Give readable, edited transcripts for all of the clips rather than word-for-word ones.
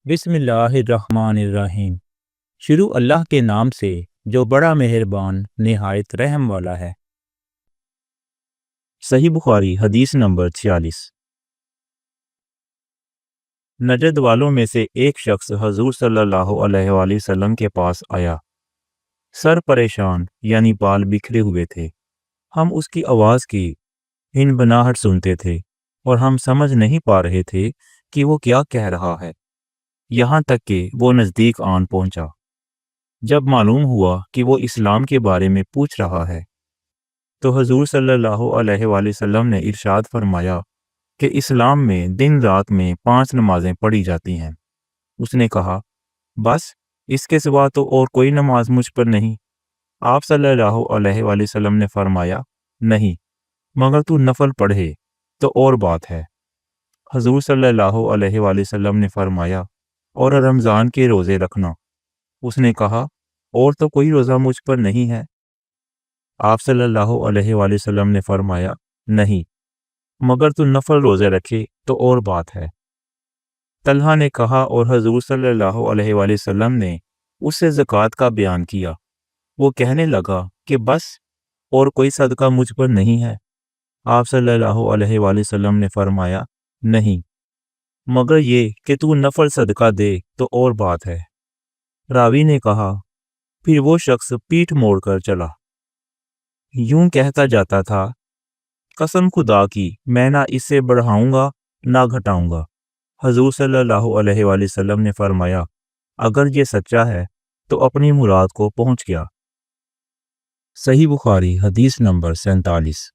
بسم اللہ الرحمن الرحیم۔ شروع اللہ کے نام سے جو بڑا مہربان نہایت رحم والا ہے۔ صحیح بخاری حدیث نمبر 46۔ نجد والوں میں سے ایک شخص حضور صلی اللہ علیہ وآلہ وسلم کے پاس آیا۔ سر پریشان یعنی بال بکھرے ہوئے تھے۔ ہم اس کی آواز کی ہنبناہٹ سنتے تھے اور ہم سمجھ نہیں پا رہے تھے کہ وہ کیا کہہ رہا ہے، یہاں تک کہ وہ نزدیک آن پہنچا۔ جب معلوم ہوا کہ وہ اسلام کے بارے میں پوچھ رہا ہے تو حضور صلی اللہ علیہ وآلہ وسلم نے ارشاد فرمایا کہ اسلام میں دن رات میں 5 نمازیں پڑھی جاتی ہیں۔ اس نے کہا، بس اس کے سوا تو اور کوئی نماز مجھ پر نہیں؟ آپ صلی اللہ علیہ وآلہ وسلم نے فرمایا، نہیں، مگر تو نفل پڑھے تو اور بات ہے۔ حضور صلی اللہ علیہ وآلہ وسلم نے فرمایا، اور رمضان کے روزے رکھنا۔ اس نے کہا، اور تو کوئی روزہ مجھ پر نہیں ہے۔ آپ صلی اللہ علیہ وآلہ وسلم نے فرمایا، نہیں، مگر تو نفل روزے رکھے تو اور بات ہے۔ طلحہ نے کہا، اور حضور صلی اللہ علیہ وآلہ وسلم نے اس سے زکوٰۃ کا بیان کیا۔ وہ کہنے لگا کہ بس اور کوئی صدقہ مجھ پر نہیں ہے۔ آپ صلی اللہ علیہ وآلہ وسلم نے فرمایا، نہیں، مگر یہ کہ تو نفل صدقہ دے تو اور بات ہے۔ راوی نے کہا، پھر وہ شخص پیٹھ موڑ کر چلا۔ یوں کہتا جاتا تھا، قسم خدا کی میں نہ اس سے بڑھاؤں گا نہ گھٹاؤں گا۔ حضور صلی اللہ علیہ وآلہ وسلم نے فرمایا، اگر یہ سچا ہے تو اپنی مراد کو پہنچ گیا۔ صحیح بخاری حدیث نمبر 47۔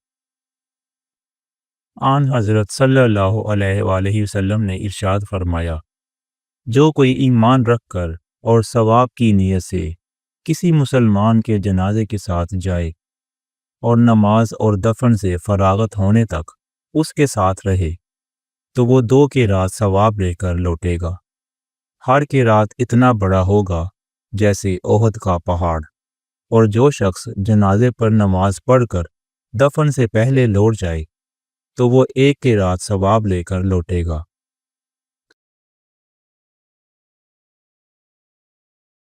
آن حضرت صلی اللہ علیہ وآلہ وسلم نے ارشاد فرمایا، جو کوئی ایمان رکھ کر اور ثواب کی نیت سے کسی مسلمان کے جنازے کے ساتھ جائے اور نماز اور دفن سے فراغت ہونے تک اس کے ساتھ رہے تو وہ 2 قیراط ثواب لے کر لوٹے گا۔ ہر قیراط اتنا بڑا ہوگا جیسے احد کا پہاڑ، اور جو شخص جنازے پر نماز پڑھ کر دفن سے پہلے لوٹ جائے تو وہ 1 قیراط ثواب لے کر لوٹے گا۔